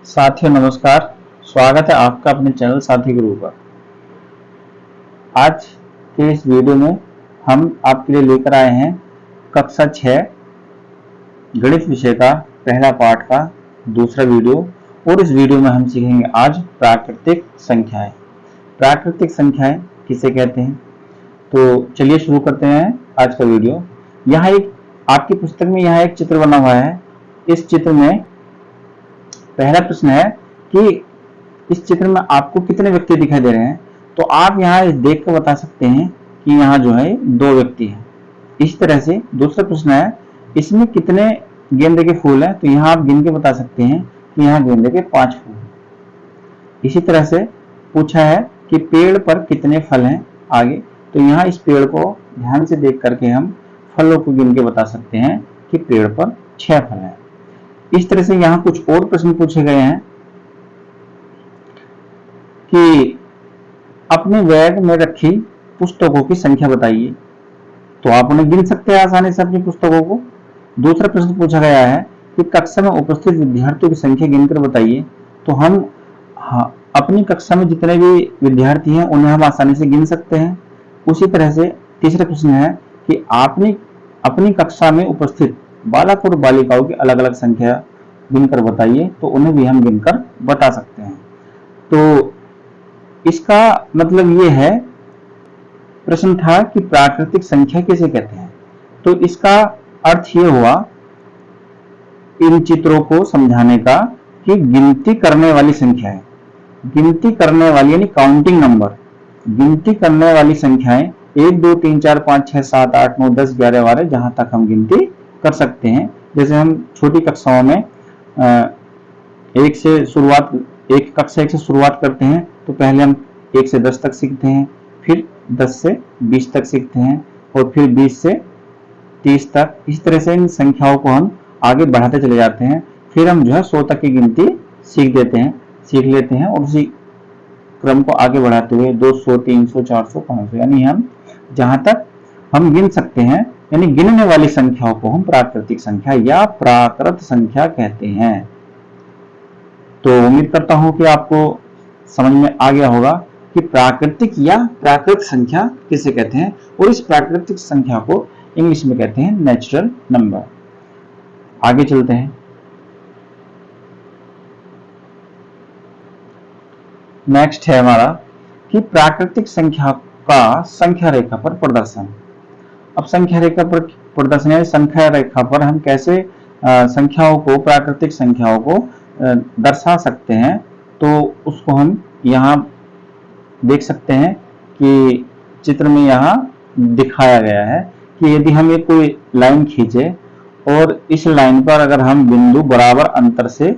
साथियों नमस्कार। स्वागत है आपका अपने चैनल साथी गुरु पर। आज के इस वीडियो में हम आपके लिए लेकर आए हैं कक्षा 6 गणित विषय का पहला पाठ का दूसरा वीडियो। और इस वीडियो में हम सीखेंगे आज प्राकृतिक संख्याएं। प्राकृतिक संख्याएं किसे कहते हैं, तो चलिए शुरू करते हैं आज का वीडियो। यहाँ एक आपकी पुस्तक में यहाँ एक चित्र बना हुआ है। इस चित्र में पहला प्रश्न है कि इस चित्र में आपको कितने व्यक्ति दिखाई दे रहे हैं। तो आप यहाँ देख कर बता सकते हैं कि यहाँ जो है 2 व्यक्ति हैं। इस तरह से दूसरा प्रश्न है, इसमें कितने गेंदे के फूल हैं। तो यहाँ आप गिन के बता सकते हैं कि यहाँ गेंदे के 5 फूल हैं। इसी तरह से पूछा है कि पेड़ पर कितने फल हैं आगे। तो यहाँ इस पेड़ को ध्यान से देख करके हम फलों को गिन के बता सकते हैं कि पेड़ पर 6 फल हैं। इस तरह से यहाँ कुछ और प्रश्न पूछे गए हैं कि अपने बैग में रखी पुस्तकों की संख्या बताइए। तो आप उन्हें गिन सकते हैं आसानी से अपनी पुस्तकों को। दूसरा प्रश्न पूछा गया है कि कक्षा में उपस्थित विद्यार्थियों की संख्या गिनकर बताइए। तो हम अपनी कक्षा में जितने भी विद्यार्थी हैं उन्हें हम आसानी से गिन सकते हैं। उसी तरह से तीसरा प्रश्न है कि आपने अपनी कक्षा में उपस्थित बालक और बालिकाओं की अलग अलग संख्या गिनकर बताइए। तो उन्हें भी हम गिनकर बता सकते हैं। तो इसका मतलब ये है, प्रश्न था कि प्राकृतिक संख्या किसे कहते हैं। तो इसका अर्थ ये हुआ इन चित्रों को समझाने का कि गिनती करने वाली संख्या है। गिनती करने वाली यानी काउंटिंग नंबर, गिनती करने वाली संख्याएं 1 2 3 4 5 6 7 8 9 10 11 12 जहां तक हम गिनती कर सकते हैं। जैसे हम छोटी कक्षाओं में एक कक्षा 1 से शुरुआत करते हैं। तो पहले हम 1 से 10 तक सीखते हैं, फिर 10 से 20 तक सीखते हैं और फिर 20 से 30 तक। इस तरह से इन संख्याओं को हम आगे बढ़ाते चले जाते हैं। फिर हम जो है 100 तक की गिनती सीख लेते हैं और उसी क्रम को आगे बढ़ाते हुए 200 300 400 500 यानी हम जहां तक हम गिन सकते हैं, यानी गिनने वाली संख्याओं को हम प्राकृतिक संख्या या प्राकृत संख्या कहते हैं। तो उम्मीद करता हूं कि आपको समझ में आ गया होगा कि प्राकृतिक या प्राकृत संख्या किसे कहते हैं। और इस प्राकृतिक संख्या को इंग्लिश में कहते हैं नेचुरल नंबर। आगे चलते हैं। नेक्स्ट है हमारा कि प्राकृतिक संख्या का संख्या रेखा पर प्रदर्शन। अब संख्या रेखा पर प्रदर्शन है, संख्या रेखा पर हम कैसे संख्याओं को, प्राकृतिक संख्याओं को दर्शा सकते हैं। तो उसको हम यहाँ देख सकते हैं कि चित्र में यहाँ दिखाया गया है कि यदि हम एक कोई लाइन खींचे और इस लाइन पर अगर हम बिंदु बराबर अंतर से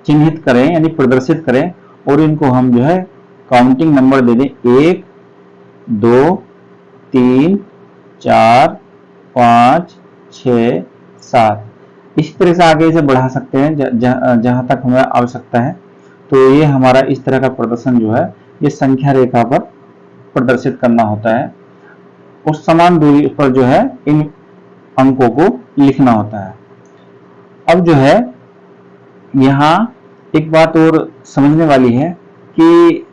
चिन्हित करें यानी प्रदर्शित करें और इनको हम जो है काउंटिंग नंबर दे दें 1 2 3 4 5 6 7, इस तरह से आगे इसे बढ़ा सकते हैं जहां तक हमें आवश्यकता है। तो ये हमारा इस तरह का प्रदर्शन जो है ये संख्या रेखा पर प्रदर्शित करना होता है। उस समान दूरी पर जो है इन अंकों को लिखना होता है। अब जो है यहाँ एक बात और समझने वाली है कि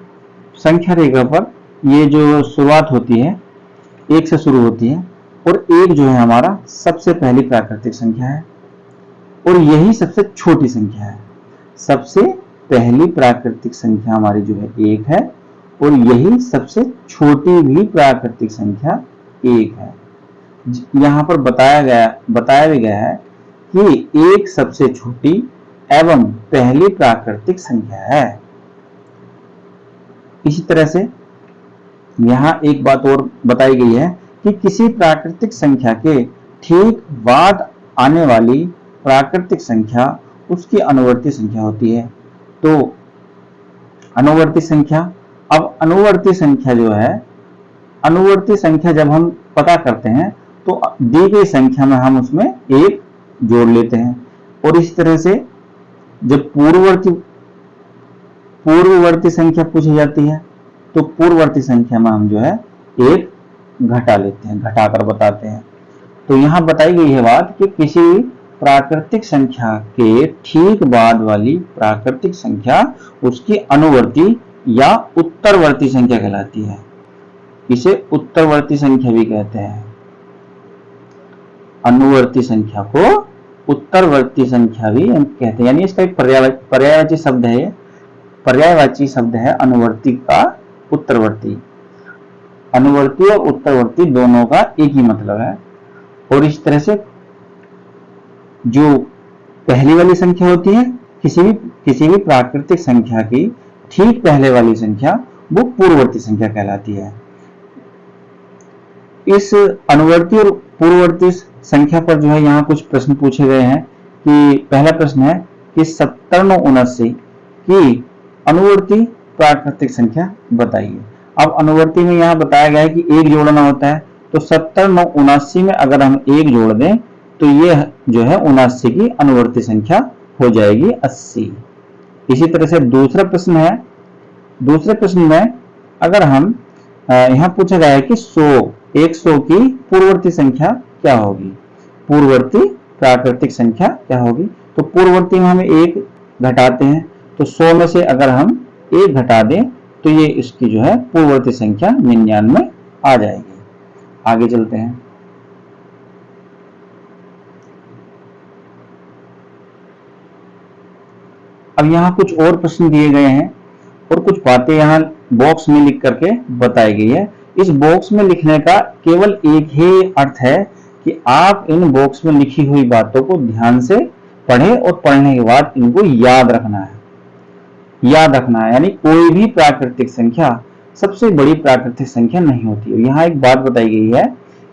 संख्या रेखा पर ये जो शुरुआत होती है 1 से शुरू होती है और 1 जो है हमारा सबसे पहली प्राकृतिक संख्या है और यही सबसे छोटी संख्या है। सबसे पहली प्राकृतिक संख्या हमारी जो है 1 है और यही सबसे छोटी भी प्राकृतिक संख्या 1 है। यहाँ पर बताया भी गया है कि 1 सबसे छोटी एवं पहली प्राकृतिक संख्या है। इसी तरह से यहाँ एक बात और बताई गई है कि किसी प्राकृतिक संख्या के ठीक बाद आने वाली प्राकृतिक संख्या उसकी अनुवर्ती संख्या होती है। तो अनुवर्ती संख्या, अब अनुवर्ती संख्या जो है, अनुवर्ती संख्या जब हम पता करते हैं तो दी गई संख्या में हम उसमें 1 जोड़ लेते हैं और इस तरह से जब पूर्ववर्ती संख्या पूछी जाती है तो पूर्ववर्ती संख्या में हम जो है 1 घटा लेते हैं, घटाकर बताते हैं। तो यहाँ बताई गई है बात कि किसी प्राकृतिक संख्या के ठीक बाद वाली प्राकृतिक संख्या उसकी अनुवर्ती या उत्तरवर्ती संख्या कहलाती है। इसे उत्तरवर्ती संख्या भी कहते हैं। अनुवर्ती संख्या को उत्तरवर्ती संख्या भी कहते हैं, यानी इसका एक पर्यायवाची शब्द है। पर्यायवाची शब्द है अनुवर्ती का उत्तरवर्ती। अनुवर्ती और उत्तरवर्ती दोनों का एक ही मतलब है। और इस तरह से जो पहली वाली संख्या होती है किसी भी प्राकृतिक संख्या की ठीक पहले वाली संख्या वो पूर्ववर्ती संख्या कहलाती है। इस अनुवर्ती और पूर्ववर्ती संख्या पर जो है यहाँ कुछ प्रश्न पूछे गए हैं कि पहला प्रश्न है कि 70 9 79 की अनुवर्ती प्राकृतिक संख्या बताइए। अब अनुवर्ती में यहाँ बताया गया है कि एक जोड़ना होता है, तो 70 9 79 में अगर हम एक जोड़ दें तो ये जो है 79 की अनुवर्ती संख्या हो जाएगी 80। इसी तरह से दूसरा प्रश्न है। दूसरे प्रश्न में अगर हम यहाँ पूछा गया है कि 100 की पूर्ववर्ती संख्या क्या होगी, पूर्ववर्ती प्राकृतिक संख्या क्या होगी। तो पूर्ववर्ती में हम एक घटाते हैं, तो 100 में से अगर हम एक घटा दें तो ये इसकी जो है पूर्ववर्ती संख्या 99 आ जाएगी। आगे चलते हैं। अब यहाँ कुछ और प्रश्न दिए गए हैं और कुछ बातें यहाँ बॉक्स में लिख करके बताई गई है। इस बॉक्स में लिखने का केवल एक ही अर्थ है कि आप इन बॉक्स में लिखी हुई बातों को ध्यान से पढ़ें और पढ़ने के बाद इनको याद रखना है। याद रखना है यानी कोई भी प्राकृतिक संख्या सबसे बड़ी प्राकृतिक संख्या नहीं होती। यहाँ एक बात बताई गई है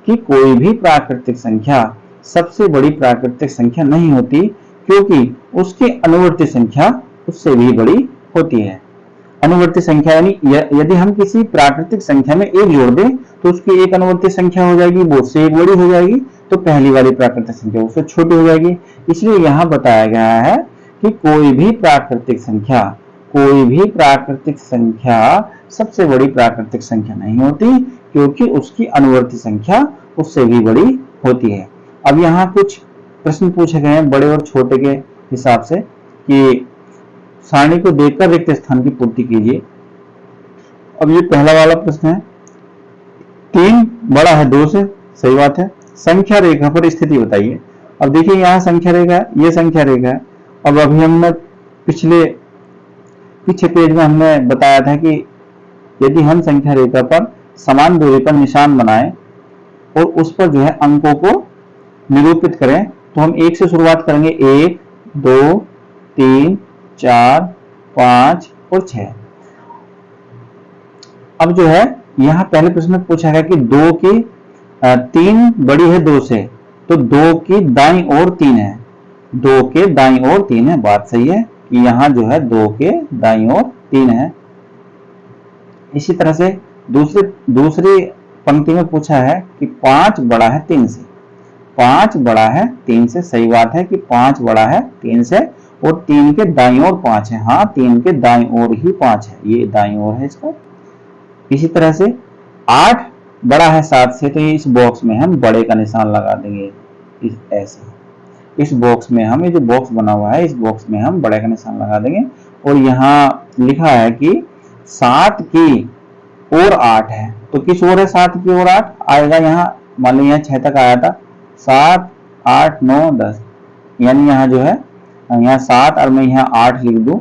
कि कोई भी प्राकृतिक संख्या सबसे बड़ी प्राकृतिक संख्या नहीं होती, क्योंकि उसकी अनुवर्ती संख्या उससे भी बड़ी होती है। अनुवर्ती संख्या यानी यदि हम किसी प्राकृतिक संख्या में एक जोड़ दें तो उसकी एक अनुवर्ती संख्या हो जाएगी, वो उससे एक बड़ी हो जाएगी, तो पहली वाली प्राकृतिक संख्या उससे छोटी हो जाएगी। इसलिए यहाँ बताया गया है कि कोई भी प्राकृतिक संख्या सबसे बड़ी प्राकृतिक संख्या नहीं होती, क्योंकि उसकी अनुवर्ती संख्या उससे भी बड़ी होती है। अब यहाँ कुछ प्रश्न पूछे गए हैं बड़े और छोटे के हिसाब से कि सारणी को देखकर रिक्त स्थान की पूर्ति कीजिए। अब ये पहला वाला प्रश्न है, 3 बड़ा है 2 से, सही बात है। संख्या रेखा पर स्थिति बताइए। अब देखिए यहाँ संख्या रेखा है, ये संख्या रेखा है। अब अभी हमने पीछे पेज में हमने बताया था कि यदि हम संख्या रेखा पर समान दूरी पर निशान बनाएं और उस पर जो है अंकों को निरूपित करें तो हम 1 से शुरुआत करेंगे, 1 2 3 4 5 और 6। अब जो है यहाँ पहले प्रश्न में पूछा गया कि 2 की 3 बड़ी है 2 से, तो 2 की दाईं ओर 3 है, 2 के दाईं ओर 3 है। बात सही है कि यहाँ जो है 2 के दाईं ओर 3 है। इसी तरह से दूसरी पंक्ति में पूछा है कि 5 बड़ा है 3 से, 5 बड़ा है 3 से, सही बात है कि 5 बड़ा है 3 से और 3 के दाईं ओर 5 है। हाँ, 3 के दाईं ओर ही 5 है, ये दाईं ओर है इसका। इसी तरह से 8 बड़ा है 7 से, तो ये इस बॉक्स में हम बड़े का निशान लगा देंगे, ऐसे इस बॉक्स में हम, ये जो बॉक्स बना हुआ है इस बॉक्स में हम बड़े का निशान लगा देंगे। और यहाँ लिखा है कि 7 की और 8 है, तो किस ओर है 7 की और 8 आएगा। यहाँ मान लो यहाँ 6 तक आया था, 7 8 9 10, यानी यहाँ जो है यहाँ 7 और मैं यहाँ 8 लिख दूं।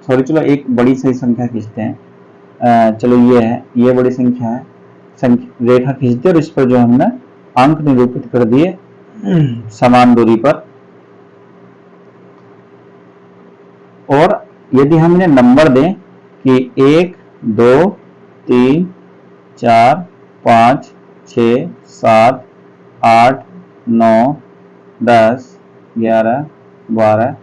सॉरी, चलो एक बड़ी सही संख्या खींचते हैं। चलो ये है, ये बड़ी संख्या है, रेखा खींचते और इस पर जो हमने अंक निरूपित कर दिए समान दूरी पर। और यदि हम इन्हें नंबर दें कि 1 2 3 4 5 6 7 8 9 10 11 12,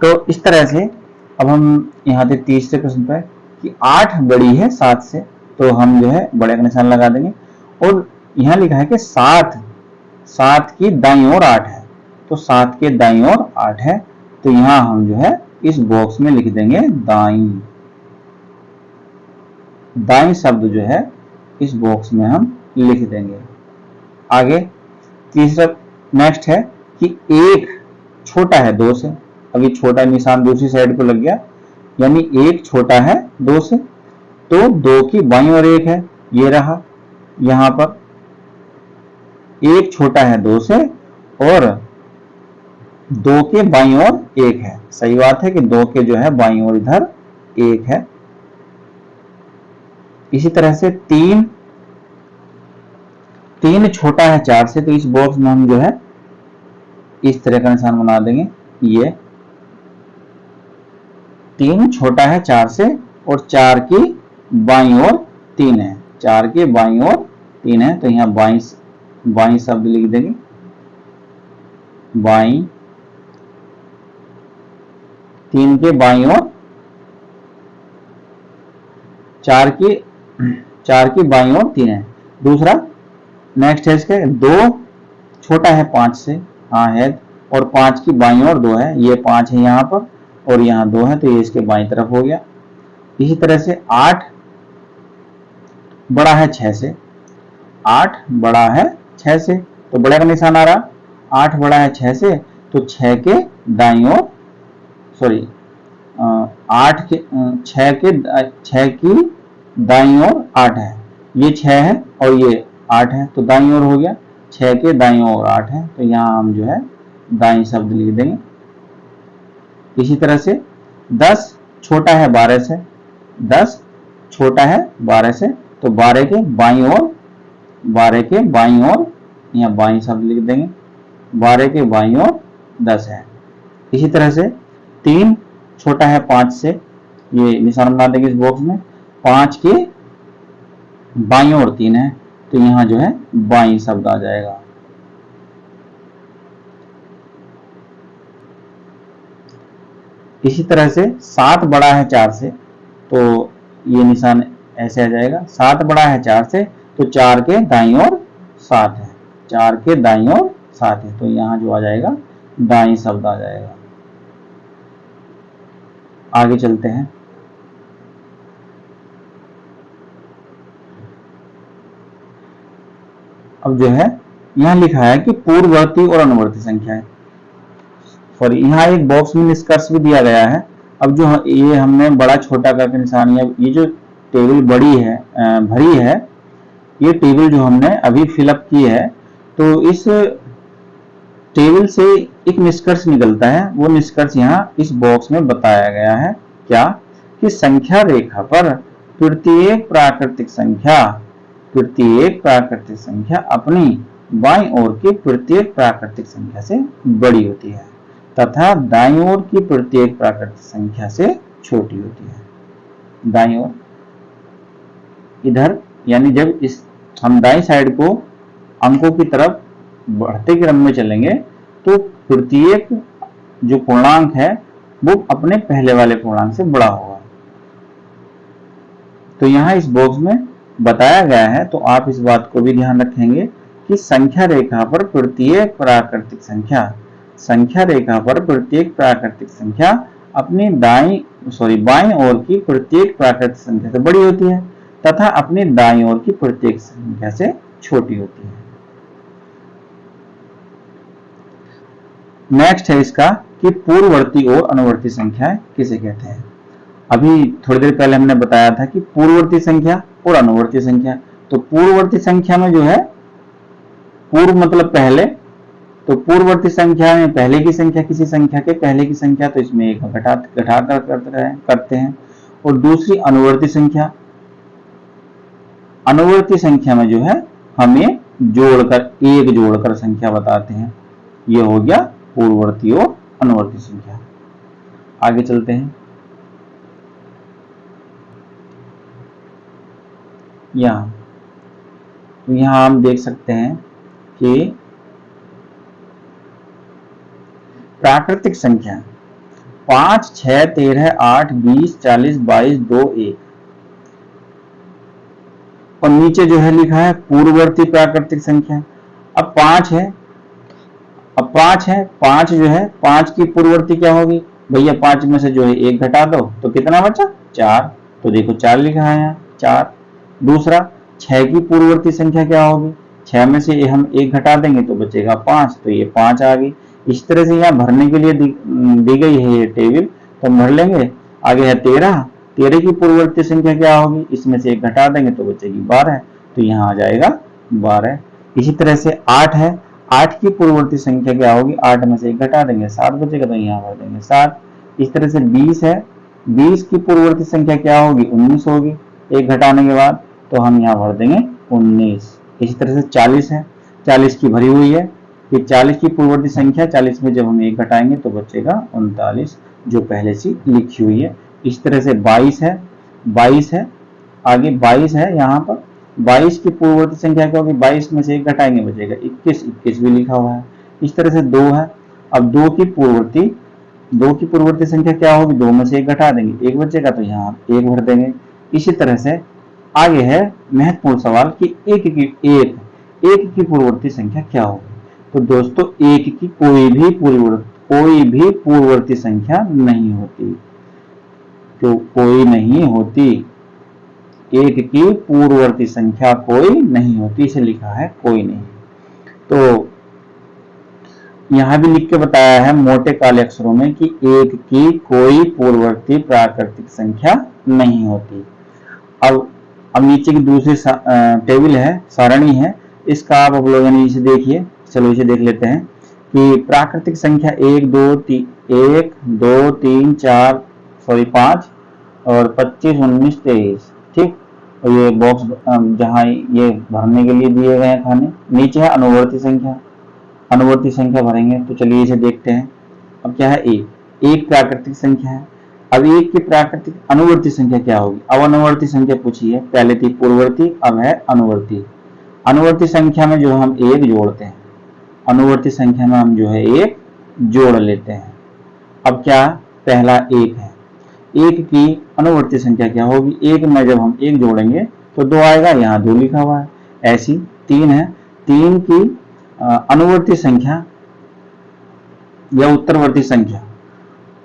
तो इस तरह से अब हम यहाँ थे तीसरे प्रश्न पर कि 8 बड़ी है 7 से, तो हम जो है बड़े का निशान लगा देंगे। और यहाँ लिखा है कि 7 की दाईं ओर 8 है, तो 7 के दाईं ओर 8 है, तो यहाँ हम जो है इस बॉक्स में लिख देंगे दाईं शब्द जो है इस बॉक्स में हम लिख देंगे। आगे तीसरा नेक्स्ट है कि 1 छोटा है 2 से, अभी छोटा निशान दूसरी साइड को लग गया, यानी 1 छोटा है 2 से, तो 2 की बाईं ओर 1 है, ये रहा। यहां पर 1 छोटा है 2 से और 2 के बाईं ओर 1 है। सही बात है कि 2 के जो है बाईं ओर इधर 1 है। इसी तरह से 3 छोटा है 4 से, तो इस बॉक्स में हम जो है इस तरह का निशान बना देंगे। ये 3 छोटा है 4 से और 4 की बाईं ओर 3 है, 4 के बाईं ओर 3 है, तो यहां बाईं शब्द लिख देंगे। बाईं, 3 के बाईं ओर 4 की बाईं ओर 3 है। दूसरा नेक्स्ट है इसके 2 छोटा है 5 से, हाँ है, और 5 की बाईं ओर 2 है, ये 5 है यहाँ पर और यहाँ 2 है, तो ये इसके बाईं तरफ हो गया। इसी तरह से 8 बड़ा है 6 से, 8 बड़ा है 6 से, तो बड़े का निशान आ रहा। 8 बड़ा है 6 से, तो 6 के दाईं ओर, सॉरी 6 की दाईं ओर 8 है, ये 6 है और ये 8 है, तो दाईं ओर हो गया। 6 के दाईं ओर 8 है, तो यहाँ हम जो है दाईं शब्द लिख देंगे। इसी तरह से 10 छोटा है 12 से, 10 छोटा है 12 से, तो 12 के बाईं ओर यहाँ बाईं शब्द लिख देंगे। 12 के बाईं ओर 10 है। इसी तरह से 3 छोटा है 5 से, ये निशान बना देंगे इस बॉक्स में। 5 के बाईं ओर 3 है, तो यहां जो है बाईं शब्द आ जाएगा। इसी तरह से 7 बड़ा है 4 से, तो ये निशान ऐसे आ जाएगा। 7 बड़ा है 4 से, तो 4 के दाईं ओर 7 है, 4 के दाईं ओर 7 है, तो यहां जो आ जाएगा दाईं शब्द आ जाएगा। आगे चलते हैं। अब जो है यहां लिखा है कि पूर्ववर्ती और अनुवर्ती संख्या है, सॉरी यहाँ एक बॉक्स में निष्कर्ष भी दिया गया है। अब जो ये हमने बड़ा छोटा करके निशान, ये जो टेबल बड़ी है भरी है, ये टेबल जो हमने अभी फिलअप की है, तो इस टेबल से एक निष्कर्ष निकलता है। वो निष्कर्ष यहाँ इस बॉक्स में बताया गया है, क्या कि संख्या रेखा पर प्रत्येक प्राकृतिक संख्या अपनी बाईं ओर की प्रत्येक प्राकृतिक संख्या से बड़ी होती है तथा दाईं ओर की प्रत्येक प्राकृतिक संख्या से छोटी होती है। दाईं ओर इधर, यानी जब इस हम दाईं साइड को अंकों की तरफ बढ़ते क्रम में चलेंगे, तो प्रत्येक जो पूर्णांक है वो अपने पहले वाले पूर्णांक से बड़ा होगा। तो यहाँ इस बॉक्स में बताया गया है, तो आप इस बात को भी ध्यान रखेंगे कि संख्या रेखा पर प्रत्येक प्राकृतिक संख्या अपनी बाईं ओर की प्रत्येक प्राकृतिक संख्या से बड़ी होती है तथा अपनी दाईं ओर की प्रत्येक संख्या से छोटी होती है। नेक्स्ट है इसका कि पूर्ववर्ती और अनुवर्ती संख्याएं किसे कहते हैं। अभी थोड़ी देर पहले हमने बताया था कि पूर्ववर्ती संख्या और अनुवर्ती संख्या। तो पूर्ववर्ती संख्या में जो है, पूर्व मतलब पहले, तो पूर्ववर्ती संख्या में पहले की संख्या किसी संख्या के पहले की संख्या, तो इसमें एक घटाकर करते हैं। और दूसरी अनुवर्ती संख्या में जो है हमें एक जोड़कर संख्या बताते हैं। ये हो गया पूर्ववर्ती और अनुवर्ती संख्या। आगे चलते हैं। यहाँ हम देख सकते हैं कि प्राकृतिक संख्या 5, 6, 13, 8, 20, 40, 22, 2, 1, और नीचे जो है लिखा है पूर्ववर्ती प्राकृतिक संख्या। अब 5 है, 5 जो है, 5 की पूर्ववर्ती क्या होगी भैया? 5 में से जो है 1 घटा दो, तो कितना बचा? 4। तो देखो 4 लिखा है यहाँ, 4। दूसरा 6 की पूर्ववर्ती संख्या क्या होगी? 6 में से हम 1 घटा देंगे तो बचेगा 5, तो ये 5 आ गई। इस तरह से यहाँ भरने के लिए दी गई है ये टेबल, तो हम भर लेंगे। आगे है 13, 13 की पूर्ववर्ती संख्या क्या होगी, इसमें से एक घटा देंगे तो बचेगी 12, तो यहाँ आ जाएगा 12। इसी तरह से 8 है, 8 की पूर्ववर्ती संख्या क्या होगी, 8 में से एक घटा देंगे 7 बचेगा, तो यहाँ भर देंगे 7। इस तरह से 20 है, 20 की पूर्ववर्ती संख्या क्या होगी, 19 होगी, एक घटाने के बाद, तो हम यहाँ भर देंगे 19। इसी तरह से 40 है, 40 की भरी हुई है, ये 40 की पूर्ववर्ती संख्या, 40 में जब हम एक घटाएंगे तो बचेगा 39, जो पहले से लिखी हुई है। इस तरह से 22 है, 22 है, आगे 22 है, यहाँ पर 22 की पूर्ववर्ती संख्या क्या होगी, 22 में से एक घटाएंगे बचेगा 21, 21 भी लिखा हुआ है। इस तरह से 2 है, अब 2 की पूर्ववर्ती संख्या क्या होगी, 2 में से एक घटा देंगे, एक बचेगा, तो यहाँ एक भर देंगे। इसी तरह से आगे है महत्वपूर्ण सवाल कि एक की पूर्ववर्ती संख्या क्या होगी। तो दोस्तों एक की कोई भी पूर्ववर्ती संख्या नहीं होती, तो कोई नहीं होती, एक की पूर्ववर्ती संख्या कोई नहीं होती, इसे लिखा है कोई नहीं। तो यहां भी लिख के बताया है मोटे काले अक्षरों में कि एक की कोई पूर्ववर्ती प्राकृतिक संख्या नहीं होती। अब नीचे की दूसरी टेबल है, सारणी है, इसका आप लोग इसे देखिए। चलो इसे देख लेते हैं कि प्राकृतिक संख्या 1 2 3 4 5 और 25 19 23, ठीक। और ये बॉक्स जहां ये भरने के लिए दिए गए हैं खाने, नीचे है अनुवर्ती संख्या भरेंगे। तो चलिए इसे देखते हैं। अब क्या है, एक प्राकृतिक संख्या है। अब एक की प्राकृतिक अनुवर्ती संख्या क्या होगी, अब अनुवर्ती संख्या पूछी है, पहले थी पूर्ववर्ती, अब है अनुवर्ती। अनुवर्ती संख्या में जो हम एक जोड़ते हैं, अनुवर्ती संख्या में हम जो है एक जोड़ लेते हैं। अब क्या, पहला एक है, एक की अनुवर्ती संख्या क्या होगी, एक में जब हम एक जोड़ेंगे तो 2 आएगा, यहाँ 2 लिखा हुआ है। ऐसी 3 है, 3 की अनुवर्ती संख्या या उत्तरवर्ती संख्या,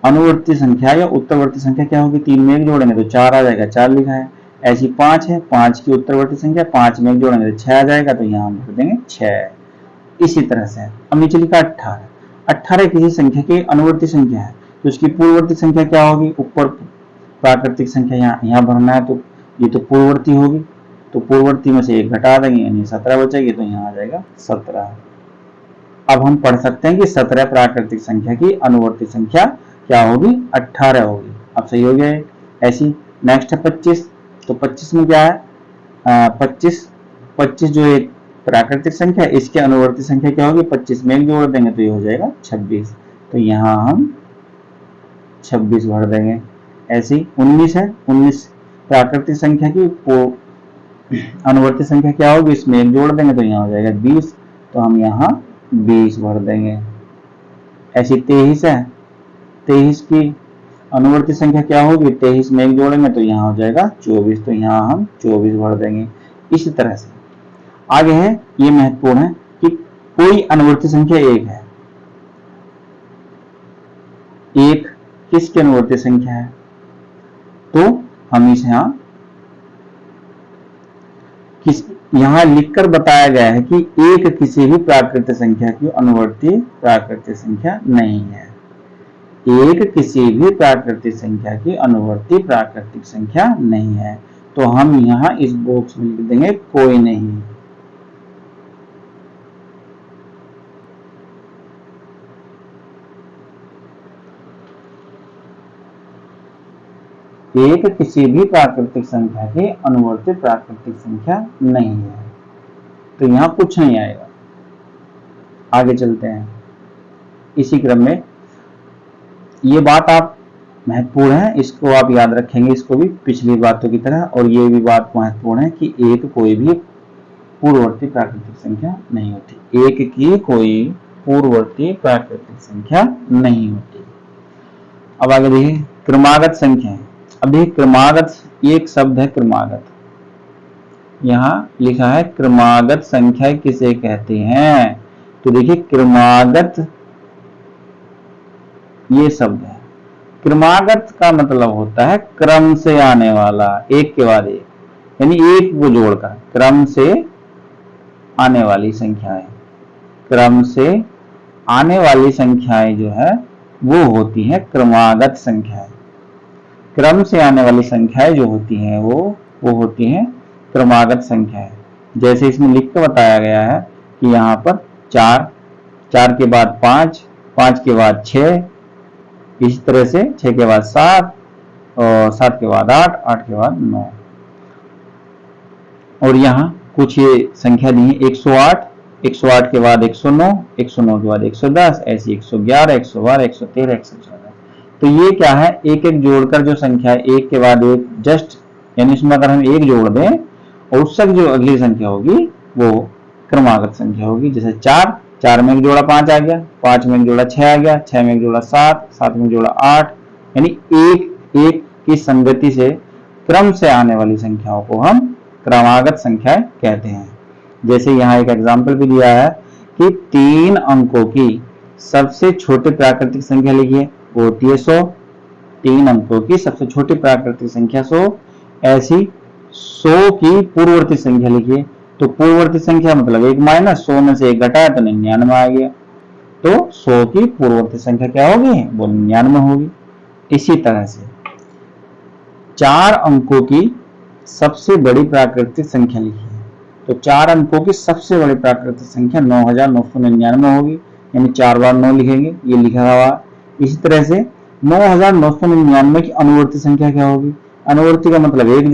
अनुवर्ती संख्या या उत्तरवर्ती संख्या क्या होगी, 3 में एक जोड़ेंगे तो 4 आ जाएगा, 4 लिखा है। ऐसी 5 है, 5 की उत्तरवर्ती संख्या, 5 में एक जोड़ेंगे तो 6 आ जाएगा, तो यहाँ हम भर देंगे 6। इसी तरह से अब नीचे लिखा 18, 18 किसी संख्या की अनुवर्ती संख्या है, तो उसकी पूर्ववर्ती संख्या क्या होगी, ऊपर प्राकृतिक संख्या यहाँ भरना है, तो ये तो पूर्ववर्ती होगी, तो पूर्ववर्ती में से एक घटा देंगे यानी 17 बचेगी, तो यहाँ आ जाएगा 17। अब हम पढ़ सकते हैं कि 17 प्राकृतिक संख्या की अनुवर्ती संख्या क्या होगी, 18 होगी। अब सही हो गया। ऐसी नेक्स्ट है 25, तो 25 में क्या है, 25 जो एक प्राकृतिक संख्या है, इसके अनुवर्ती संख्या क्या होगी, 25 में एक जोड़ देंगे तो ये हो जाएगा 26, तो यहाँ हम 26 भर देंगे। ऐसी 19 है, 19 प्राकृतिक संख्या की अनुवर्ती संख्या क्या होगी, इसमें एक जोड़ देंगे तो यहाँ हो जाएगा 20, तो हम यहाँ 20 भर देंगे। ऐसी 23 है, 23 की अनुवर्ती संख्या क्या होगी, 23 में एक जोड़ेंगे तो यहाँ हो जाएगा 24, तो यहाँ हम 24 भर देंगे। इसी तरह से आगे है, ये महत्वपूर्ण है कि कोई अनुवर्ती संख्या एक है, एक किसकी अनुवर्ती संख्या है, तो हम इसे यहाँ लिखकर बताया गया है कि एक किसी भी प्राकृतिक संख्या की अनुवर्ती प्राकृतिक संख्या नहीं है, एक किसी भी प्राकृतिक संख्या की अनुवर्ती प्राकृतिक संख्या नहीं है, तो हम यहाँ इस बॉक्स में लिख देंगे कोई नहीं। एक किसी भी प्राकृतिक संख्या की अनुवर्ती प्राकृतिक संख्या नहीं है, तो यहाँ कुछ नहीं आएगा। आगे चलते हैं। इसी क्रम में ये बात आप महत्वपूर्ण है, इसको आप याद रखेंगे, इसको भी पिछली बातों की तरह। और ये भी बात महत्वपूर्ण है कि एक कोई भी पूर्ववर्ती प्राकृतिक संख्या नहीं होती, एक की कोई पूर्ववर्ती प्राकृतिक संख्या नहीं होती। अब आगे देखिए क्रमागत संख्या। अब देखिए क्रमागत, एक शब्द है क्रमागत, यहाँ लिखा है क्रमागत संख्या किसे कहते हैं, तो देखिए क्रमागत ये शब्द है। क्रमागत का मतलब होता है क्रम से आने वाला, एक के बाद एक, यानी एक को जोड़कर क्रम से आने वाली संख्या है, क्रम से आने वाली संख्याएं जो है वो होती हैं क्रमागत संख्याएं। क्रम से आने वाली संख्याएं जो होती हैं वो होती हैं क्रमागत संख्याएं। जैसे इसमें लिख के बताया गया है कि यहाँ पर 4, 4 के बाद 5, 5 के बाद 6, इसी तरह से 6 के बाद 7 और 7 के बाद 8, 8 के बाद 9। और यहाँ कुछ ये संख्या दी है 108, 108 के बाद 109, 109 के बाद 110, ऐसी 111, 112, 113, 114। तो ये क्या है, एक एक जोड़कर जो संख्या है एक के बाद एक जस्ट, यानी इसमें अगर हम एक जोड़ दें और उससे जो अगली संख्या होगी वो क्रमागत संख्या होगी। जैसे 4, 4 में एक जोड़ा 5 आ गया, 5 में एक जोड़ा 6 आ गया, 6 में एक जोड़ा 7, 7 में एक जोड़ा 8, यानी एक एक की संगति से क्रम से आने वाली संख्याओं को हम क्रमागत संख्याएं कहते हैं। जैसे यहाँ एक एग्जाम्पल भी दिया है कि 3 अंकों की सबसे छोटी प्राकृतिक संख्या लिखिए, वो होती है 100। 3 अंकों की सबसे छोटी प्राकृतिक संख्या 100। ऐसी 100 की पूर्ववर्ती संख्या लिखिए, तो पूर्ववर्ती संख्या मतलब 1 माइनस 100 में से 1 घटाया तो 99 आ गया। तो 100 की पूर्ववर्ती संख्या क्या होगी, वो 99 होगी। इसी तरह से 4 अंकों की सबसे बड़ी प्राकृतिक संख्या लिखिए, तो 4 अंकों की सबसे बड़ी प्राकृतिक संख्या 9999 होगी, यानी 4 बार 9 लिखेंगे, ये लिखा हुआ। इसी तरह से 9999 की अनुवर्ती संख्या क्या होगी, अनुवर्ती का मतलब एक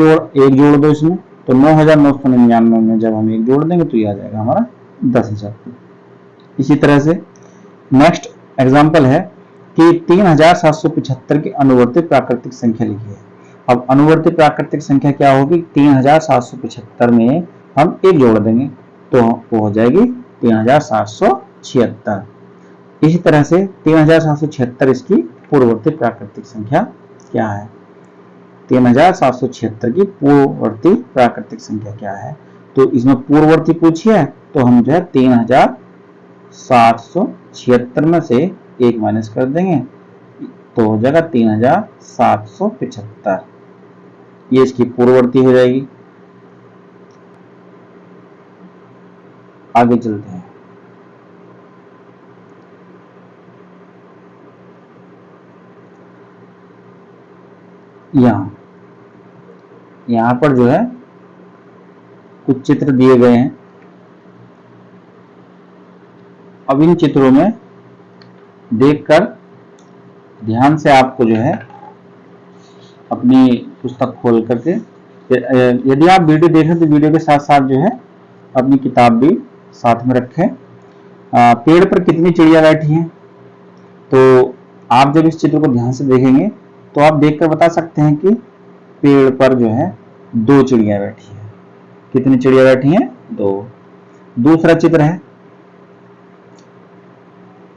जोड़ दो इसमें, तो 9999 में जब हम एक जोड़ देंगे तो ये आ जाएगा हमारा 10,000। इसी तरह से नेक्स्ट एग्जाम्पल है कि 3775 की अनुवर्ती प्राकृतिक संख्या लिखी है। अब अनुवर्ती प्राकृतिक संख्या क्या होगी, 3775 में हम एक जोड़ देंगे तो वो हो जाएगी 3776। इसी तरह से 3776 इसकी पूर्ववर्ती प्राकृतिक संख्या क्या है, 3776 की पूर्ववर्ती प्राकृतिक संख्या क्या है, तो इसमें पूर्ववर्ती पूछी है तो हम जो है 3776 में से एक माइनस कर देंगे तो हो जाएगा 3775, ये इसकी पूर्ववर्ती हो जाएगी। आगे चलते हैं। यहां पर जो है कुछ चित्र दिए गए हैं। अब इन चित्रों में देखकर ध्यान से आपको जो है अपनी पुस्तक खोल करके, यदि आप वीडियो देखें तो वीडियो के साथ साथ जो है अपनी किताब भी साथ में रखें। पेड़ पर कितनी चिड़िया बैठी हैं, तो आप जब इस चित्र को ध्यान से देखेंगे तो आप देखकर बता सकते हैं कि पेड़ पर जो है 2 चिड़िया बैठी हैं। कितनी चिड़िया बैठी हैं, 2। दूसरा चित्र है,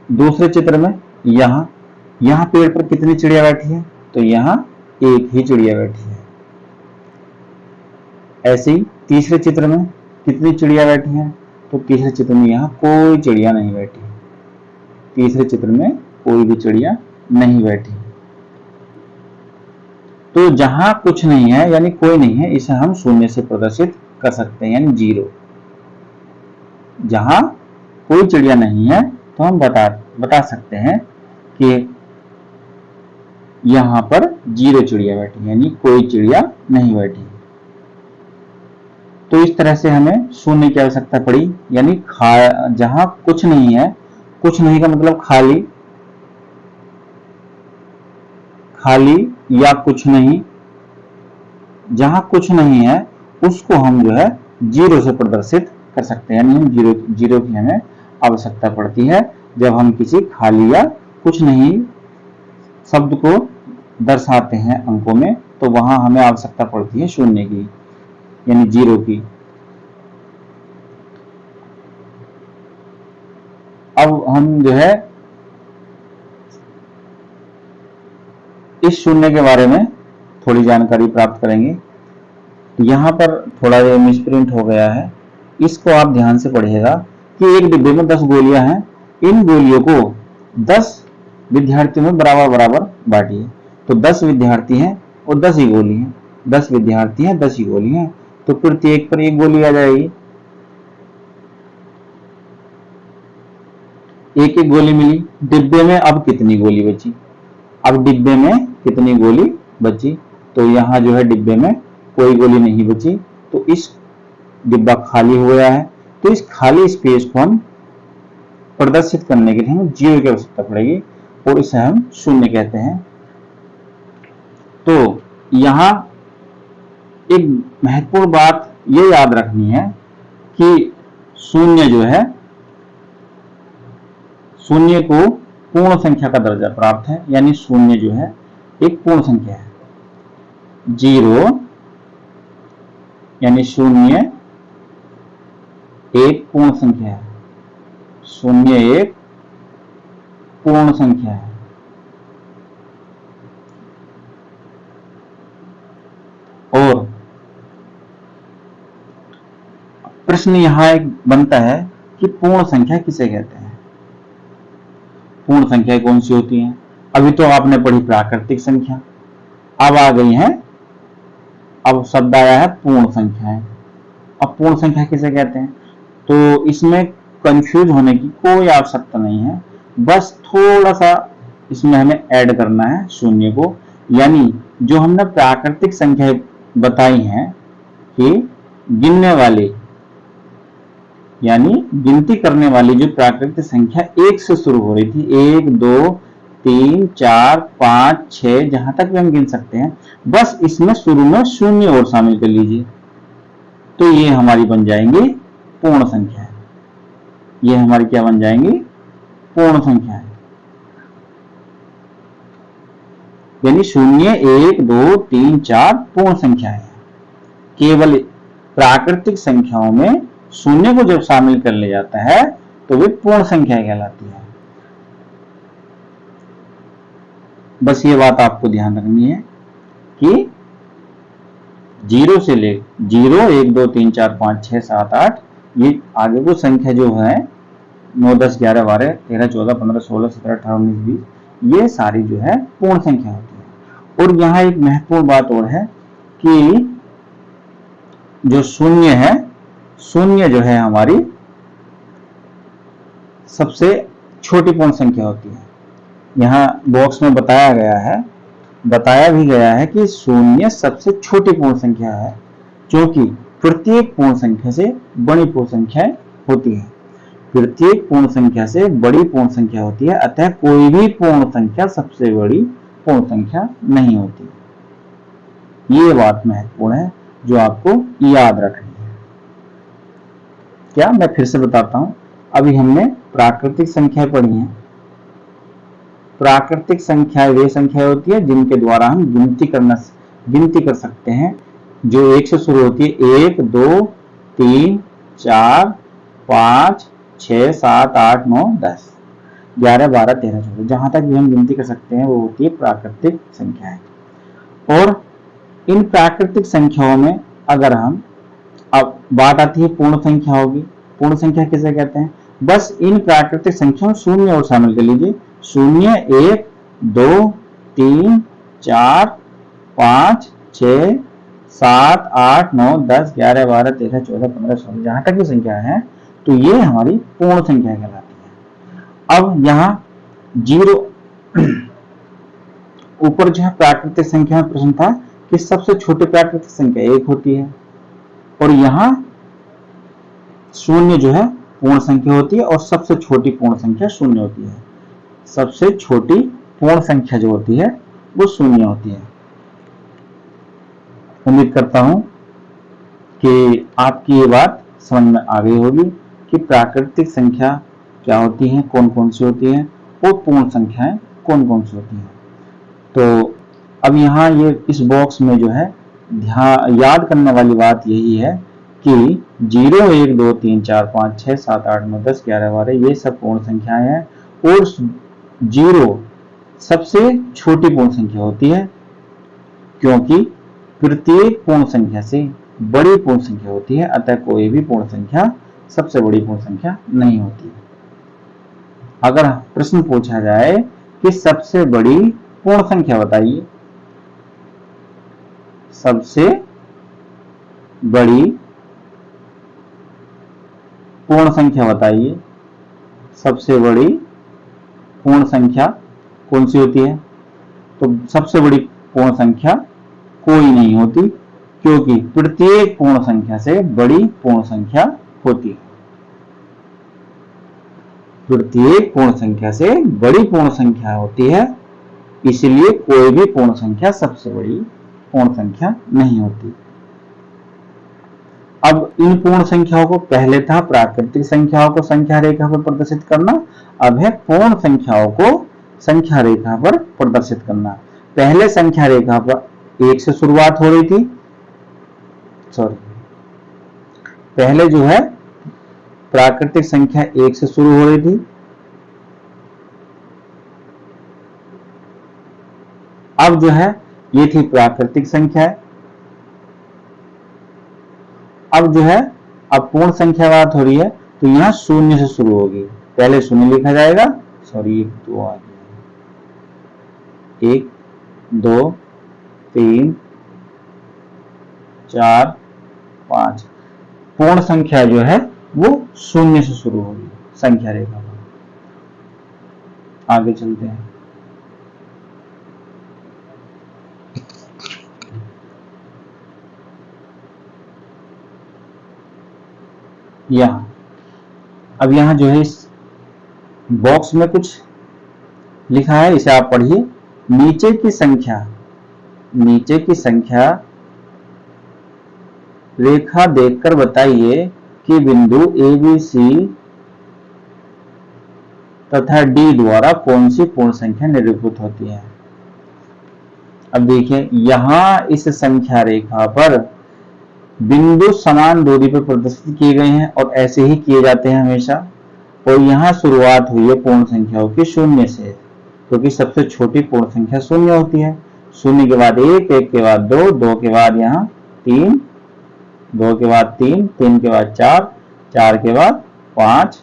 दूसरे चित्र में यहाँ पेड़ पर कितनी चिड़िया बैठी है, तो यहाँ एक ही चिड़िया बैठी है। ऐसे ही तीसरे चित्र में कितनी चिड़िया बैठी हैं, तो तीसरे चित्र में यहाँ कोई चिड़िया नहीं बैठी। तीसरे चित्र में कोई भी चिड़िया नहीं बैठी। तो जहां कुछ नहीं है यानी कोई नहीं है, इसे हम शून्य से प्रदर्शित कर सकते हैं, यानी 0। जहां कोई चिड़िया नहीं है तो हम बता सकते हैं कि यहां पर 0 चिड़िया बैठी, यानी कोई चिड़िया नहीं बैठी। तो इस तरह से हमें शून्य की आवश्यकता पड़ी, यानी जहां कुछ नहीं है, कुछ नहीं का मतलब खाली या कुछ नहीं, जहां कुछ नहीं है उसको हम जो है 0 से प्रदर्शित कर सकते हैं, यानी हम जीरो की हमें आवश्यकता पड़ती है जब हम किसी खाली या कुछ नहीं शब्द को दर्शाते हैं अंकों में, तो वहां हमें आवश्यकता पड़ती है शून्य की, यानी 0 की। अब हम जो है इस शून्य के बारे में थोड़ी जानकारी प्राप्त करेंगे। तो यहाँ पर थोड़ा मिसप्रिंट हो गया है, इसको आप ध्यान से पढ़िएगा कि एक डिब्बे में 10 गोलियां हैं। इन गोलियों को 10 विद्यार्थियों में बराबर बांटिए। तो 10 विद्यार्थी हैं और 10 ही गोली हैं, 10 विद्यार्थी हैं 10 ही गोली हैं, तो प्रत्येक पर एक गोली आ जाएगी। एक एक गोली मिली, डिब्बे में अब कितनी गोली बची, अब डिब्बे में कितनी गोली बची, तो यहाँ जो है डिब्बे में कोई गोली नहीं बची, तो इस डिब्बा खाली हो गया है। तो इस खाली स्पेस को हम प्रदर्शित करने के लिए हमें जीरो की आवश्यकता पड़ेगी और इसे हम शून्य कहते हैं। तो यहाँ एक महत्वपूर्ण बात ये याद रखनी है कि शून्य जो है, शून्य को पूर्ण संख्या का दर्जा प्राप्त है, यानी शून्य जो है एक पूर्ण संख्या है। जीरो यानी शून्य एक पूर्ण संख्या है, शून्य एक पूर्ण संख्या है। और प्रश्न यहां एक बनता है कि पूर्ण संख्या किसे कहते हैं, पूर्ण संख्या कौन सी होती है। अभी तो आपने पढ़ी प्राकृतिक संख्या, अब आ गई है, अब शब्द आया है पूर्ण संख्याएं। अब पूर्ण संख्या किसे कहते हैं, तो इसमें कंफ्यूज होने की कोई आवश्यकता नहीं है, बस थोड़ा सा इसमें हमें ऐड करना है शून्य को, यानी जो हमने प्राकृतिक संख्या बताई हैं कि गिनने वाली यानी गिनती करने वाली जो प्राकृतिक संख्या एक से शुरू हो रही थी, 1 2 3 4 5 6 जहां तक भी हम गिन सकते हैं, बस इसमें शुरू में शून्य और शामिल कर लीजिए, तो ये हमारी बन जाएंगी पूर्ण संख्या। ये हमारी क्या बन जाएंगी, पूर्ण संख्या है। यानी 0 1 2 3 4 पूर्ण संख्या है। केवल प्राकृतिक संख्याओं में शून्य को जब शामिल कर लिया जाता है तो वे पूर्ण संख्या कहलाती है। बस ये बात आपको ध्यान रखनी है कि जीरो से ले 0 1 2 3 4 5 6 7 8 ये आगे को संख्या जो है 9 10 11 12 13 14 15 16 17 18 19 20 ये सारी जो है पूर्ण संख्या होती है। और यहाँ एक महत्वपूर्ण बात और है कि जो शून्य है, शून्य जो है हमारी सबसे छोटी पूर्ण संख्या होती है। यहाँ बॉक्स में बताया भी गया है कि शून्य सबसे छोटी पूर्ण संख्या है, क्योंकि प्रत्येक पूर्ण संख्या से बड़ी पूर्ण संख्या होती है, प्रत्येक पूर्ण संख्या से बड़ी पूर्ण संख्या होती है, अतः कोई भी पूर्ण संख्या सबसे बड़ी पूर्ण संख्या नहीं होती। ये बात महत्वपूर्ण है जो आपको याद रखनी है। क्या मैं फिर से बताता हूं, अभी हमने प्राकृतिक संख्या पढ़ी है। प्राकृतिक संख्या वे संख्या होती है जिनके द्वारा हम गिनती कर सकते हैं, जो एक से शुरू होती है, 1 2 3 4 5 6 7 8 9 10 11 12 13 14 जहां तक भी हम गिनती कर सकते हैं वो होती है प्राकृतिक संख्याएं। और इन प्राकृतिक संख्याओं में अगर हम, अब बात आती है पूर्ण संख्या होगी, पूर्ण संख्या किसे कहते हैं, बस इन प्राकृतिक संख्याओं शून्य और शामिल कर लीजिए, 0 1 2 3 4 5 6 7 8 9 10 11 12 13 14 15 16 जहां तक भी संख्या है, तो ये हमारी पूर्ण संख्या कहलाती है। अब यहाँ जीरो ऊपर जो है प्राकृतिक संख्या में प्रश्न था कि सबसे छोटी प्राकृतिक संख्या 1 होती है, और यहाँ शून्य जो है पूर्ण संख्या होती है और सबसे छोटी पूर्ण संख्या शून्य होती है। सबसे छोटी पूर्ण संख्या जो होती है वो शून्य होती है। उम्मीद करता हूं कि आपकी ये बात समझ में आ गई होगी कि प्राकृतिक संख्या क्या होती है, कौन कौन सी होती है, और पूर्ण संख्याएं कौन कौन सी होती हैं। तो अब यहाँ ये इस बॉक्स में जो है याद करने वाली बात यही है कि 0 1 2 3 4 5 6 7 8 9 10 11 12 ये सब पूर्ण संख्याएं हैं, और 0 सबसे छोटी पूर्ण संख्या होती है, क्योंकि प्रत्येक पूर्ण संख्या से बड़ी पूर्ण संख्या होती है, अतः कोई भी पूर्ण संख्या सबसे बड़ी पूर्ण संख्या नहीं होती। अगर प्रश्न पूछा जाए कि सबसे बड़ी पूर्ण संख्या बताइए, सबसे बड़ी पूर्ण संख्या बताइए, सबसे बड़ी पूर्ण संख्या कौन सी होती है? तो सबसे बड़ी पूर्ण संख्या कोई नहीं होती, क्योंकि प्रत्येक पूर्ण संख्या से बड़ी पूर्ण संख्या होती है। प्रत्येक पूर्ण संख्या से बड़ी पूर्ण संख्या होती है, इसलिए कोई भी पूर्ण संख्या सबसे बड़ी पूर्ण संख्या नहीं होती। अब इन पूर्ण संख्याओं को, पहले था प्राकृतिक संख्याओं को संख्या रेखा पर प्रदर्शित करना, अब है पूर्ण संख्याओं को संख्या रेखा पर प्रदर्शित करना। पहले संख्या रेखा पर 1 से शुरुआत हो रही थी, सॉरी, पहले जो है प्राकृतिक संख्या 1 से शुरू हो रही थी, अब जो है ये थी प्राकृतिक संख्या। अब जो है अब पूर्ण संख्या बात हो रही है, तो यहां 0 से शुरू होगी, पहले 0 लिखा जाएगा, सॉरी 2 आ गया, 1 2 3 4 5। पूर्ण संख्या जो है वो 0 से शुरू होगी संख्या रेखा पर। आगे चलते हैं। अब यहां जो है इस बॉक्स में कुछ लिखा है, इसे आप पढ़िए। नीचे की संख्या रेखा देखकर बताइए कि बिंदु ए बी सी तथा डी द्वारा कौन सी पूर्ण संख्या निरूपित होती है। अब देखिए, यहां इस संख्या रेखा पर बिंदु समान दूरी पर प्रदर्शित किए गए हैं और ऐसे ही किए जाते हैं हमेशा। और यहां शुरुआत हुई है पूर्ण संख्याओं की 0 से, क्योंकि सबसे छोटी पूर्ण संख्या 0 होती है। 0 के बाद 1, 1 के बाद 2, 2 के बाद यहाँ 3, 2 के बाद 3, 3 के बाद 4, 4 के बाद 5,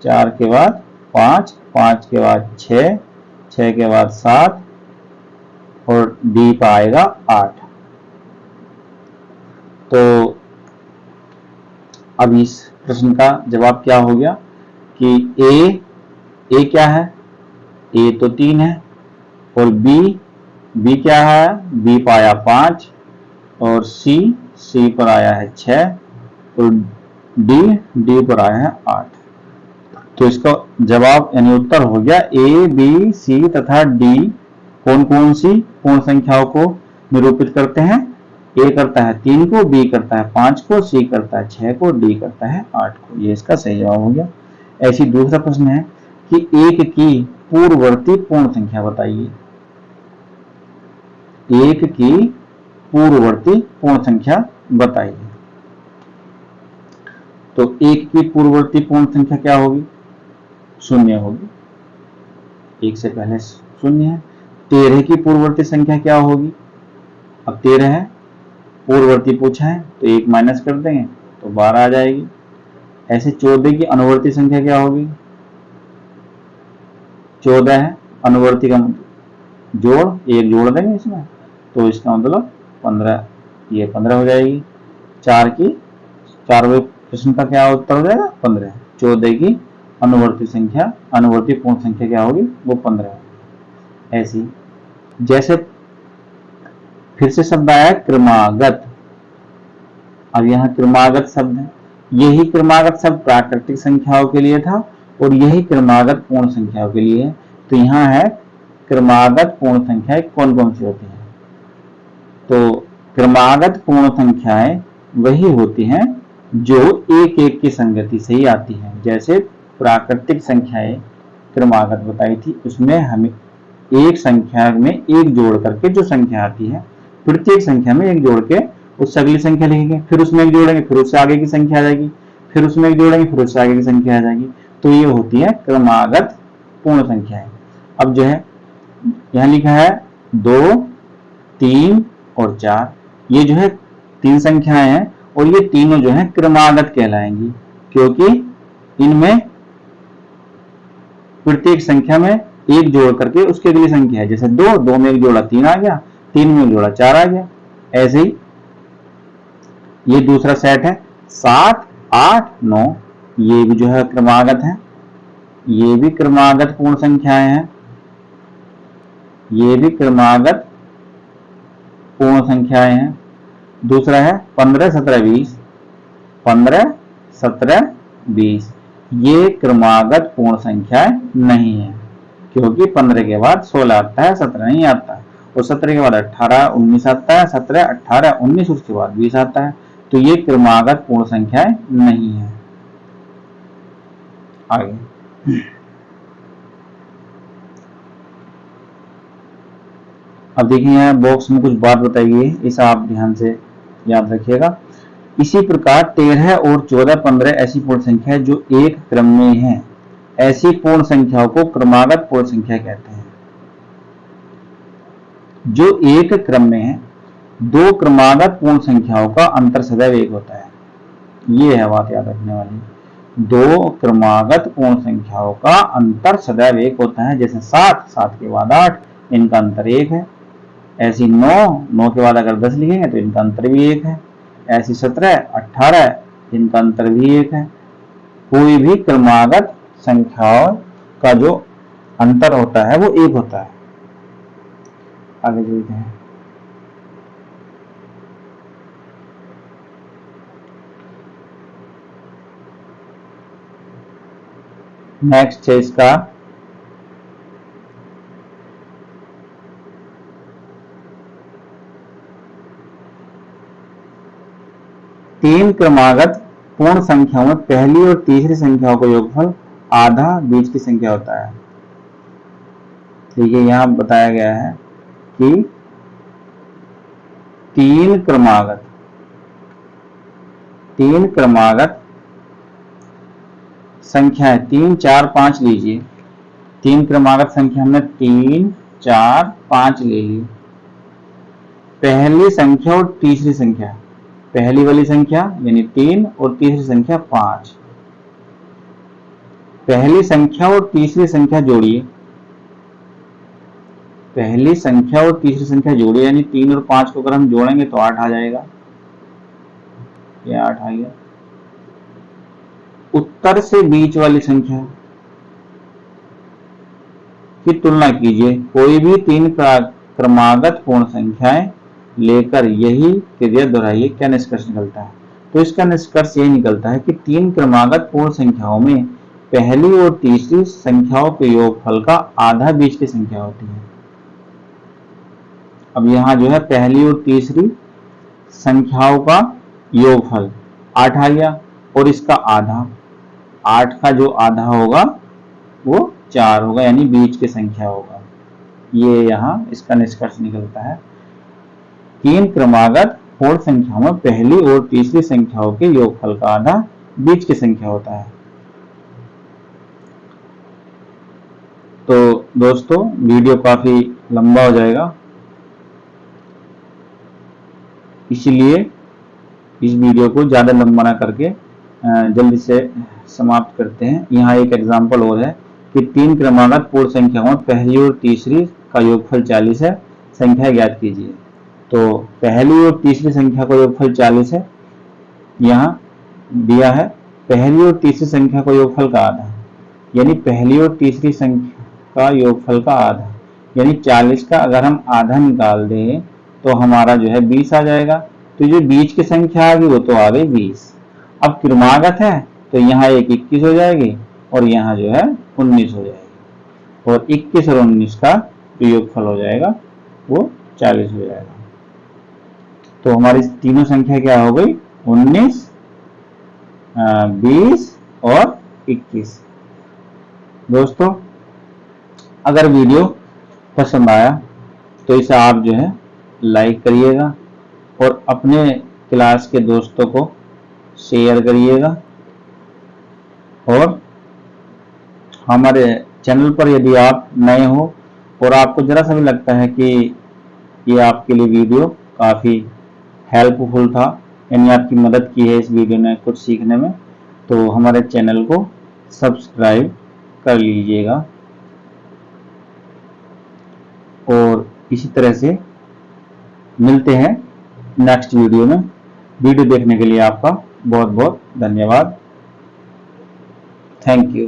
4 के बाद 5, 5 के बाद 6, 6 के बाद 7 और डी पर आएगा 8। तो अब इस प्रश्न का जवाब क्या हो गया कि ए क्या है? ए तो 3 है, और बी क्या है? बी पर आया 5, और सी पर आया है 6, और डी पर आया है 8। तो इसका जवाब यानी उत्तर हो गया ए, बी, सी तथा डी कौन कौन सी पूर्ण संख्याओं को निरूपित करते हैं? ए करता है 3 को, बी करता है 5 को, सी करता है 6 को, डी करता है 8 को। ये इसका सही जवाब हो गया। ऐसी दूसरा प्रश्न है कि 1 की पूर्ववर्ती पूर्ण संख्या बताइए। 1 की पूर्ववर्ती पूर्ण संख्या बताइए। तो 1 की पूर्ववर्ती पूर्ण संख्या क्या होगी? 0 होगी, 1 से पहले 0 है। 13 की पूर्ववर्ती संख्या क्या होगी? अब 13 है, पूर्ववर्ती पूछा है तो 1 माइनस कर देंगे तो 12 आ जाएगी। ऐसे 14 की अनुवर्ती संख्या क्या होगी? 14 है, अनुवर्ती का जोड़ 1 जोड़ देंगे इसमें, तो इसका मतलब 15, ये 15 हो जाएगी। 4वें प्रश्न का क्या उत्तर हो जाएगा? 15। 14 की अनुवर्ती संख्या, अनुवर्ती पूर्ण संख्या क्या होगी? वो 15 है। ऐसी जैसे फिर से शब्द आया क्रमागत। अब यहाँ क्रमागत शब्द है, यही क्रमागत शब्द प्राकृतिक संख्याओं के लिए था और यही क्रमागत पूर्ण संख्याओं के लिए है। तो यहाँ है क्रमागत पूर्ण संख्याएं कौन कौन सी होती हैं? तो क्रमागत पूर्ण संख्याएं वही होती हैं जो एक एक की संगति से ही आती हैं। जैसे प्राकृतिक संख्याएं क्रमागत बताई थी, उसमें हमें एक संख्या में एक जोड़ करके जो संख्या आती है, प्रत्येक संख्या में एक जोड़ के उससे अगली संख्या लिखेंगे, फिर उसमें एक जोड़ेंगे, फिर उससे आगे की संख्या आ जाएगी, फिर उसमें एक जोड़ेंगे, फिर उससे आगे की संख्या आ जाएगी। तो ये होती है क्रमागत पूर्ण संख्याएं। अब जो है यहाँ लिखा है 2, 3 और 4, ये जो है 3 संख्याएं हैं और ये तीनों जो है क्रमागत कहलाएंगी, क्योंकि इनमें प्रत्येक संख्या में एक जोड़ करके उसकी अगली संख्या है। जैसे 2 में एक जोड़ा 3 आ गया, 3 में एक जोड़ा 4 आ गया। ऐसे ही ये दूसरा सेट है 7, 8, 9, ये भी जो है क्रमागत है। ये भी क्रमागत पूर्ण संख्याएं हैं, ये भी क्रमागत पूर्ण संख्याएं हैं। दूसरा है 15, 17, 20, 15, 17, 20, ये क्रमागत पूर्ण संख्याएं नहीं है, क्योंकि 15 के बाद 16 आता है, 17 नहीं आता, और 17 के बाद 18, 19 आता है, 17, 18, 19 उसके बाद 20 आता है, तो ये क्रमागत पूर्ण संख्याएं नहीं है। आगे अब देखिए यहाँ बॉक्स में कुछ बात बताई गई है, इसे आप ध्यान से याद रखिएगा। इसी प्रकार 13 और 14, 15 ऐसी पूर्ण संख्या है जो एक क्रम में है, ऐसी पूर्ण संख्याओं को क्रमागत पूर्ण संख्या कहते हैं। जो एक क्रम में है, दो क्रमागत पूर्ण संख्याओं का अंतर सदैव एक होता है। ये है बात याद रखने वाली, दो क्रमागत पूर्ण संख्याओं का अंतर सदैव एक होता है। जैसे 7, 7 के बाद 8, इनका अंतर एक है। ऐसी 9, 9 के बाद अगर 10 लिखेंगे तो इनका अंतर भी एक है। ऐसी 17, 18, इनका अंतर भी एक है। कोई भी क्रमागत संख्याओं का जो अंतर होता है वो एक होता है। आगे चलते हैं। नेक्स्ट है इसका तीन क्रमागत पूर्ण संख्याओं में पहली और तीसरी संख्याओं का योगफल आधा बीच की संख्या होता है। ठीक है, यहां बताया गया है कि तीन क्रमागत संख्या है, 3, 4, 5 लीजिए। तीन क्रमागत संख्या हमने 3, 4, 5 ले ली। पहली संख्या और तीसरी संख्या, पहली वाली संख्या यानी 3 और तीसरी संख्या 5, पहली संख्या और तीसरी संख्या जोड़िए। पहली संख्या और तीसरी संख्या जोड़िए, यानी 3 और 5 को अगर हम जोड़ेंगे तो 8 आ जाएगा। ये 8 आ गया। उत्तर से बीच वाली संख्या की तुलना कीजिए। कोई भी तीन क्रमागत पूर्ण संख्याएं लेकर यही क्रिया दोहराइए, क्या निष्कर्ष निकलता है? तो इसका निष्कर्ष यही निकलता है कि तीन क्रमागत पूर्ण संख्याओं में पहली और तीसरी संख्याओं के योगफल का आधा बीच की संख्या होती है। अब यहां जो है पहली और तीसरी संख्याओं का योगफल 8 आ गया, और इसका आधा, 8 का जो आधा होगा वो 4 होगा, यानी बीच की संख्या होगा। ये यहां इसका निष्कर्ष निकलता है। तीन क्रमागत पूर्ण संख्याओं में पहली और तीसरी संख्याओं के योगफल का आधा बीच की संख्या होता है। तो दोस्तों वीडियो काफी लंबा हो जाएगा, इसलिए इस वीडियो को ज्यादा लंबा ना करके जल्दी से समाप्त करते हैं। यहाँ एक एग्जाम्पल और है कि तीन क्रमागत पूर्ण संख्याओं में पहली और तीसरी का योगफल 40 है, संख्या ज्ञात कीजिए। तो पहली और तीसरी संख्या का योगफल 40 है, यहाँ दिया है पहली और तीसरी संख्या का योगफल का आधा, यानी पहली और तीसरी संख्या का योगफल का आधा, यानी 40 का अगर हम आधा निकाल दें तो हमारा जो है 20 आ जाएगा। तो जो बीच की संख्या आ गई वो तो आ गई 20। अब क्रमागत है तो यहाँ एक 21 हो जाएगी और यहाँ जो है 19 हो जाएगी, और 21 और 19 का जो योगफल हो जाएगा वो 40 हो जाएगा। तो हमारी तीनों संख्या क्या हो गई? 19, 20 और 21। दोस्तों अगर वीडियो पसंद आया तो इसे आप जो है लाइक करिएगा और अपने क्लास के दोस्तों को शेयर करिएगा, और हमारे चैनल पर यदि आप नए हो और आपको जरा सा भी लगता है कि ये आपके लिए वीडियो काफ़ी हेल्पफुल था, यानी आपकी मदद की है इस वीडियो ने कुछ सीखने में, तो हमारे चैनल को सब्सक्राइब कर लीजिएगा। और इसी तरह से मिलते हैं नेक्स्ट वीडियो में। वीडियो देखने के लिए आपका बहुत बहुत धन्यवाद। Thank you.